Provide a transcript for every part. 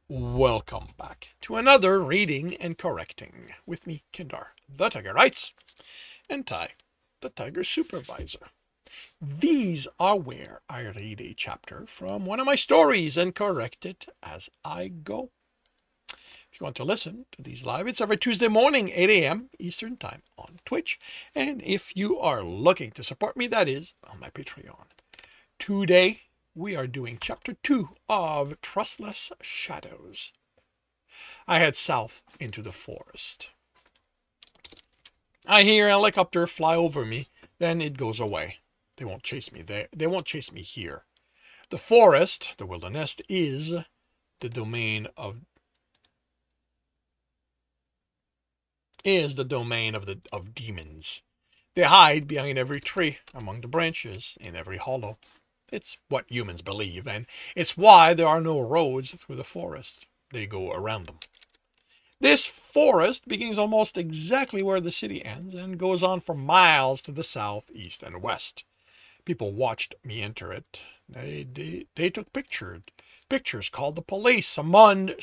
Welcome back to another reading and correcting with me, Kindar, the Tiger Writes, and Ty, the Tiger Supervisor. These are where I read a chapter from one of my stories and correct it as I go. If you want to listen to these live, it's every Tuesday morning, 8 a.m. Eastern Time on Twitch. And if you are looking to support me, that is on my Patreon. Today, we are doing chapter 2 of Trustless Shadows. I head south into the forest. I hear a helicopter fly over me, then it goes away. They won't chase me there. They won't chase me here. The forest, the wilderness, is the domain of demons. They hide behind every tree, among the branches, in every hollow. It's what humans believe, and it's why there are no roads through the forest. They go around them. This forest begins almost exactly where the city ends and goes on for miles to the south, east, and west. People watched me enter it. They took pictures, called the police, summoned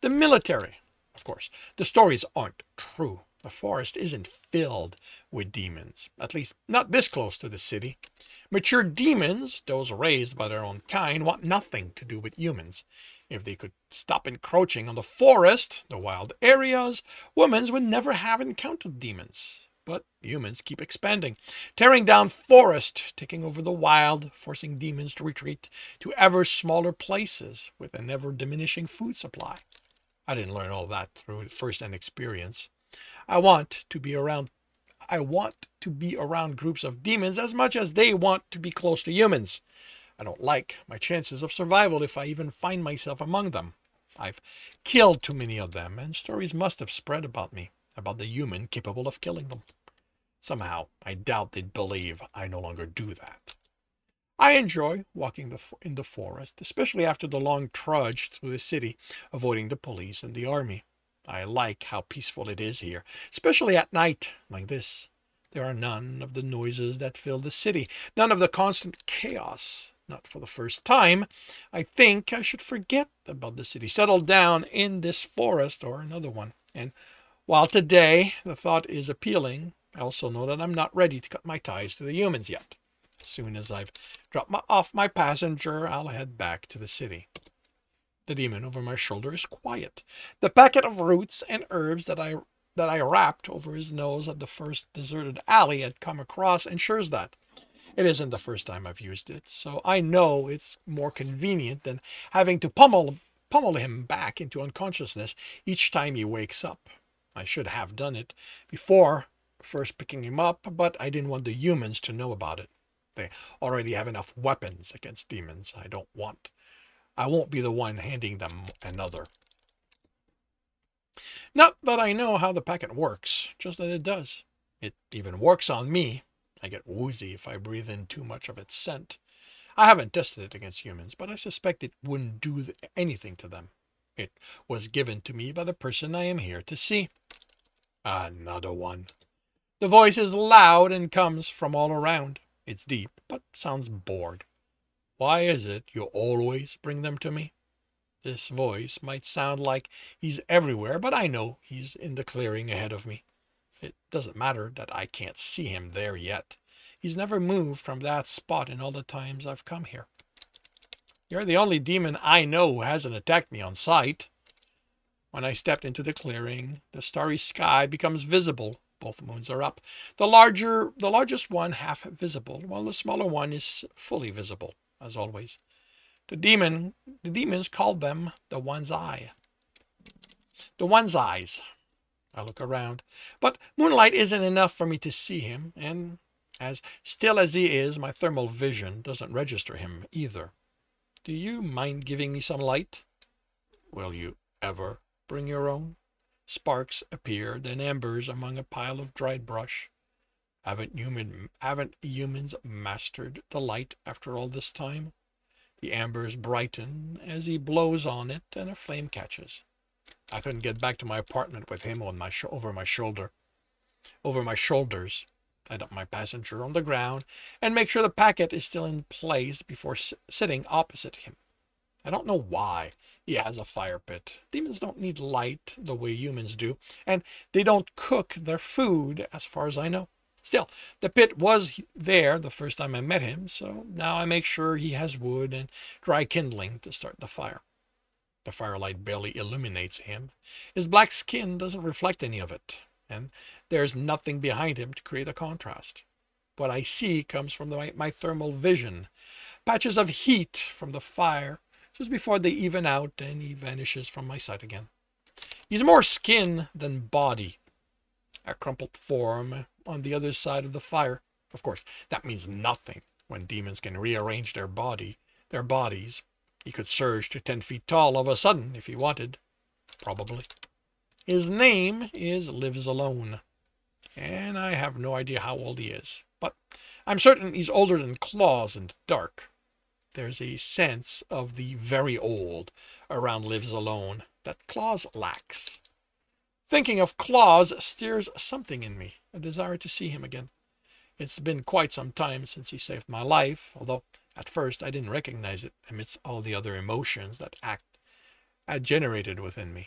the military. Of course, the stories aren't true. The forest isn't filled with demons, at least not this close to the city. Mature demons, those raised by their own kind, want nothing to do with humans. If they could stop encroaching on the forest, the wild areas, humans would never have encountered demons. But humans keep expanding, tearing down forest, taking over the wild, forcing demons to retreat to ever smaller places with an ever-diminishing food supply. I didn't learn all that through first-hand experience. I want to be around groups of demons as much as they want to be close to humans. I don't like my chances of survival if I even find myself among them. I've killed too many of them, and stories must have spread about me, about the human capable of killing them. Somehow, I doubt they'd believe I no longer do that. I enjoy walking in the forest, especially after the long trudge through the city, avoiding the police and the army. I like how peaceful it is here, especially at night like this. There are none of the noises that fill the city, none of the constant chaos. Not for the first time. I think I should forget about the city, settle down in this forest or another one. And while today the thought is appealing, I also know that I'm not ready to cut my ties to the humans yet. As soon as I've dropped off my passenger, I'll head back to the city. The demon over my shoulder is quiet. The packet of roots and herbs that I wrapped over his nose at the first deserted alley I'd come across ensures that. It isn't the first time I've used it, so I know it's more convenient than having to pummel him back into unconsciousness each time he wakes up. I should have done it before first picking him up, but I didn't want the humans to know about it. They already have enough weapons against demons. I won't be the one handing them another. Not that I know how the packet works, just that it does. It even works on me. I get woozy if I breathe in too much of its scent. I haven't tested it against humans, but I suspect it wouldn't do anything to them. It was given to me by the person I am here to see. Another one. The voice is loud and comes from all around. It's deep, but sounds bored. Why is it you always bring them to me? This voice might sound like he's everywhere, but I know he's in the clearing ahead of me. It doesn't matter that I can't see him there yet. He's never moved from that spot in all the times I've come here. You're the only demon I know who hasn't attacked me on sight. When I stepped into the clearing, the starry sky becomes visible. Both moons are up. The largest one half visible, while the smaller one is fully visible, as always. The demons called them the One's Eye. The One's Eyes. I look around, but moonlight isn't enough for me to see him, and as still as he is, my thermal vision doesn't register him either. Do you mind giving me some light? Will you ever bring your own? Sparks appear, then embers among a pile of dried brush. Haven't humans mastered the light after all this time? The embers brighten as he blows on it, and a flame catches. I couldn't get back to my apartment with him on over my shoulders. I dump my passenger on the ground and make sure the packet is still in place before sitting opposite him. I don't know why he has a fire pit. Demons don't need light the way humans do, and they don't cook their food as far as I know. Still, the pit was there the first time I met him, so now I make sure he has wood and dry kindling to start the fire. The firelight barely illuminates him. His black skin doesn't reflect any of it, and there's nothing behind him to create a contrast. What I see comes from my thermal vision, patches of heat from the fire just before they even out, and he vanishes from my sight again. He's more skin than body, a crumpled form on the other side of the fire. Of course, that means nothing when demons can rearrange their bodies. He could surge to 10 feet tall all of a sudden if he wanted. Probably. His name is Lives Alone, and I have no idea how old he is, but I'm certain he's older than Claws in the dark. There's a sense of the very old around Lives Alone that Claws lacks. Thinking of Claws stirs something in me, a desire to see him again. It's been quite some time since he saved my life, although at first I didn't recognize it amidst all the other emotions that act had generated within me.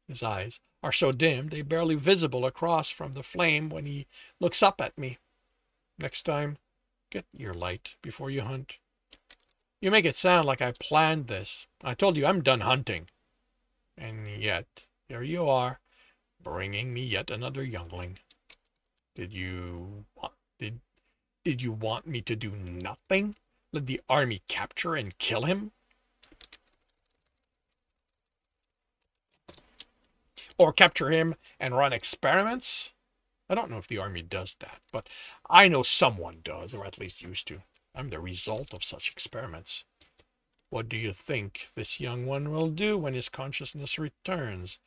His eyes are so dim they barely visible across from the flame when he looks up at me. Next time, get your light before you hunt. You make it sound like I planned this. I told you I'm done hunting. And yet, here you are, bringing me yet another youngling. Did you want me to do nothing? Let the army capture and kill him? Or capture him and run experiments? I don't know if the army does that, but I know someone does, or at least used to. I'm the result of such experiments. What do you think this young one will do when his consciousness returns?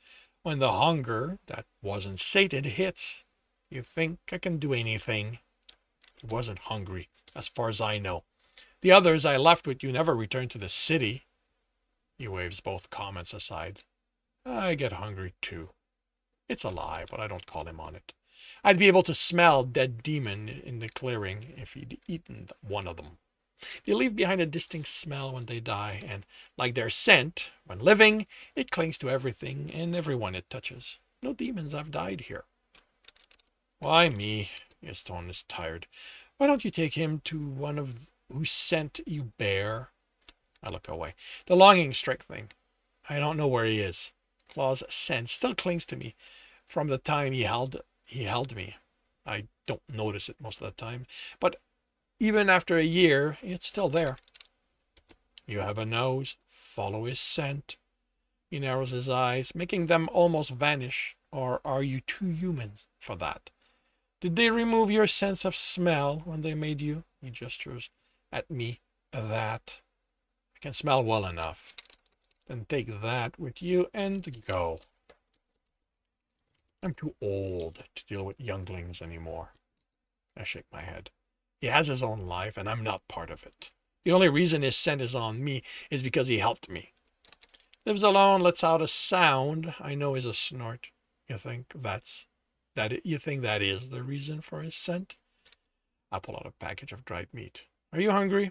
When the hunger that wasn't sated hits? You think I can do anything? He wasn't hungry, as far as I know. The others I left with you never returned to the city. He waves both comments aside. I get hungry too. It's a lie, but I don't call him on it. I'd be able to smell dead demon in the clearing if he'd eaten one of them. They leave behind a distinct smell when they die, and like their scent, when living, it clings to everything and everyone it touches. No demons have died here. Why me? His tone is tired. Why don't you take him to one of whose scent you bear? I look away. The longing strike thing. I don't know where he is. Claw's scent still clings to me from the time he held me. I don't notice it most of the time, but even after a year, it's still there. You have a nose. Follow his scent. He narrows his eyes, making them almost vanish. Or are you too human for that? Did they remove your sense of smell when they made you? He gestures at me. That. I can smell well enough. Then take that with you and go. I'm too old to deal with younglings anymore. I shake my head. He has his own life, and I'm not part of it. The only reason his scent is on me is because he helped me. Lives alone, lets out a sound I know is a snort. You think that is the reason for his scent? I pull out a package of dried meat. Are you hungry?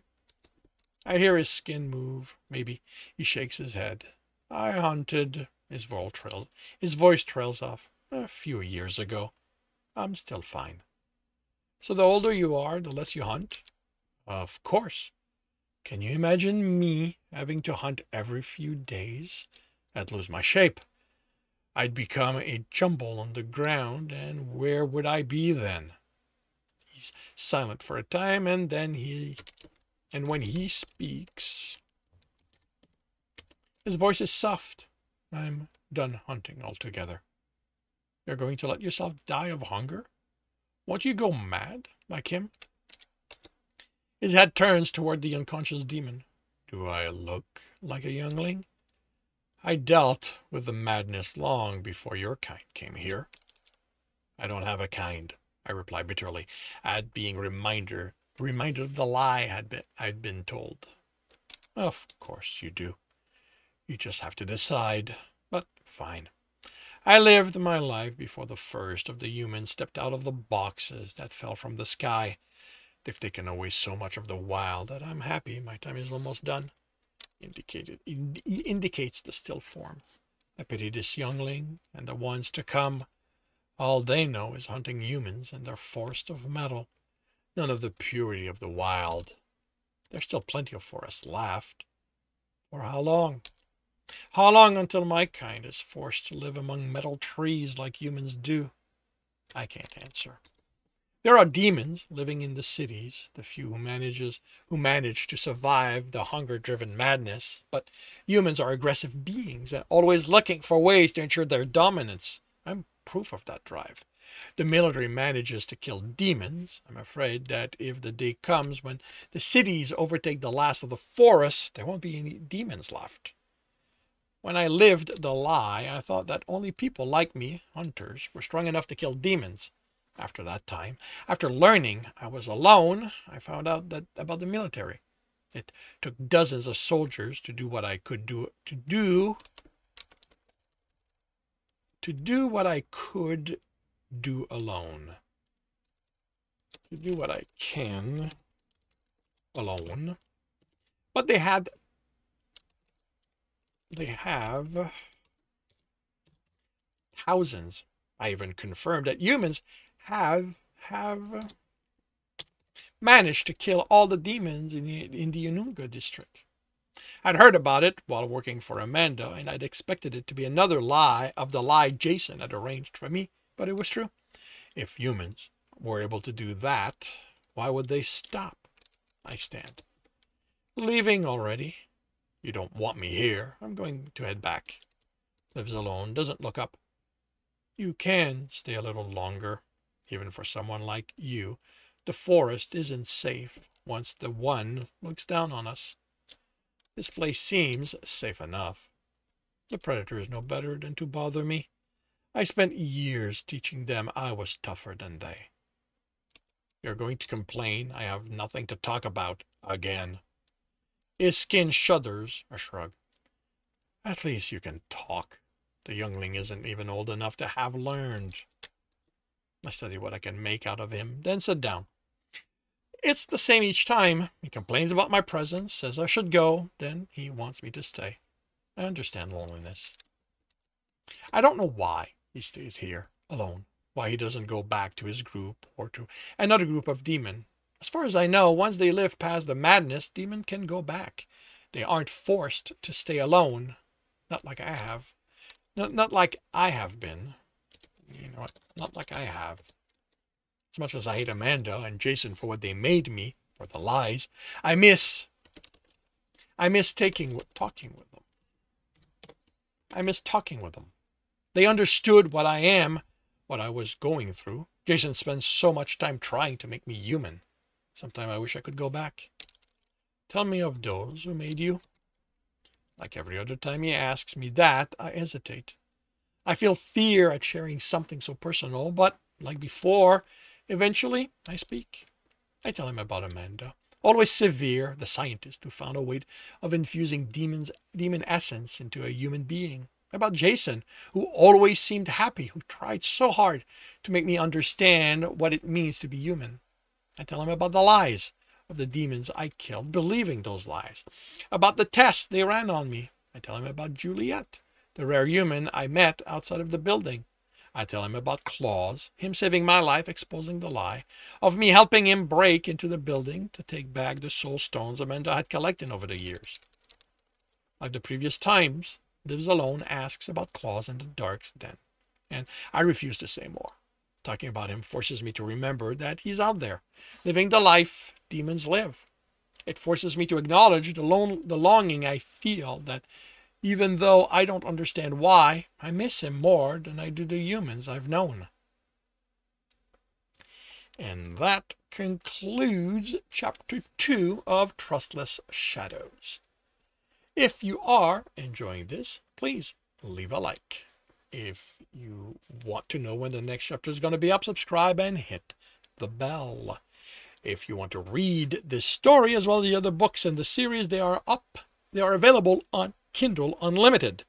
I hear his skin move. Maybe he shakes his head. I hunted. His voice trails off. A few years ago. I'm still fine. So the older you are, the less you hunt? Of course. Can you imagine me having to hunt every few days? I'd lose my shape. I'd become a jumble on the ground, and where would I be then? He's silent for a time, and when he speaks, his voice is soft. I'm done hunting altogether. You're going to let yourself die of hunger? Won't you go mad, like him? His head turns toward the unconscious demon. Do I look like a youngling? I dealt with the madness long before your kind came here. I don't have a kind, I reply bitterly, at being reminded of the lie I'd been told. Of course you do. You just have to decide. But fine. I lived my life before the first of the humans stepped out of the boxes that fell from the sky. They've taken away so much of the wild that I'm happy my time is almost done. indicates the still form. I pity this youngling and the ones to come. All they know is hunting humans in their forest of metal. None of the purity of the wild. There's still plenty of forest left. For how long? How long until my kind is forced to live among metal trees like humans do? I can't answer. There are demons living in the cities, the few who manage to survive the hunger-driven madness, but humans are aggressive beings and always looking for ways to ensure their dominance. I'm proof of that drive. The military manages to kill demons. I'm afraid that if the day comes when the cities overtake the last of the forest, there won't be any demons left. When I lived the lie, I thought that only people like me, hunters, were strong enough to kill demons. After that time, after learning I was alone, I found out that about the military. It took dozens of soldiers to do what I could do what I could do alone. To do what I can alone. But they have thousands. I even confirmed that humans have managed to kill all the demons in the Ununga district. I'd heard about it while working for Amanda, and I'd expected it to be another lie of the lie Jason had arranged for me, but it was true. If humans were able to do that, why would they stop? I stand. Leaving already? You don't want me here. I'm going to head back. Lives alone, doesn't look up. You can stay a little longer, even for someone like you. The forest isn't safe once the one looks down on us. This place seems safe enough. The predators know better than to bother me. I spent years teaching them I was tougher than they. You're going to complain I have nothing to talk about again. His skin shudders, a shrug. At least you can talk. The youngling isn't even old enough to have learned. I study what I can make out of him, then sit down. It's the same each time. He complains about my presence, says I should go, then he wants me to stay. I understand loneliness. I don't know why he stays here, alone, why he doesn't go back to his group or to another group of demon. As far as I know, once they live past the madness, demon can go back. They aren't forced to stay alone. Not like I have. Not like I have been. You know what? Not like I have. As much as I hate Amanda and Jason for what they made me, for the lies, I miss talking with them. I miss talking with them. They understood what I am, what I was going through. Jason spends so much time trying to make me human. Sometimes I wish I could go back. Tell me of those who made you. Like every other time he asks me that, I hesitate. I feel fear at sharing something so personal, but like before, eventually I speak. I tell him about Amanda. Always severe, the scientist who found a way of infusing demon essence into a human being. About Jason, who always seemed happy, who tried so hard to make me understand what it means to be human. I tell him about the lies of the demons I killed, believing those lies. About the tests they ran on me. I tell him about Juliet, the rare human I met outside of the building. I tell him about Claus, him saving my life, exposing the lie, of me helping him break into the building to take back the soul stones Amanda had collected over the years. Like the previous times, Lives Alone asks about Claus and the Dark's Den, and I refuse to say more. Talking about him forces me to remember that he's out there, living the life demons live. It forces me to acknowledge the longing I feel that even though I don't understand why, I miss him more than I do the humans I've known. And that concludes Chapter 2 of Trustless Shadows. If you are enjoying this, please leave a like. If you want to know when the next chapter is going to be up, subscribe and hit the bell. If you want to read this story as well as the other books in the series, they are up. They are available on Kindle Unlimited.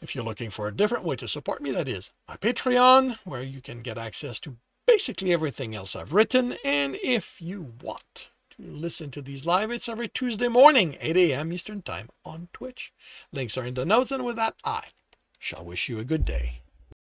If you're looking for a different way to support me, that is my Patreon, where you can get access to basically everything else I've written. And if you want to listen to these live. It's every Tuesday morning, 8 a.m. Eastern Time on Twitch. Links are in the notes, and with that, I shall wish you a good day.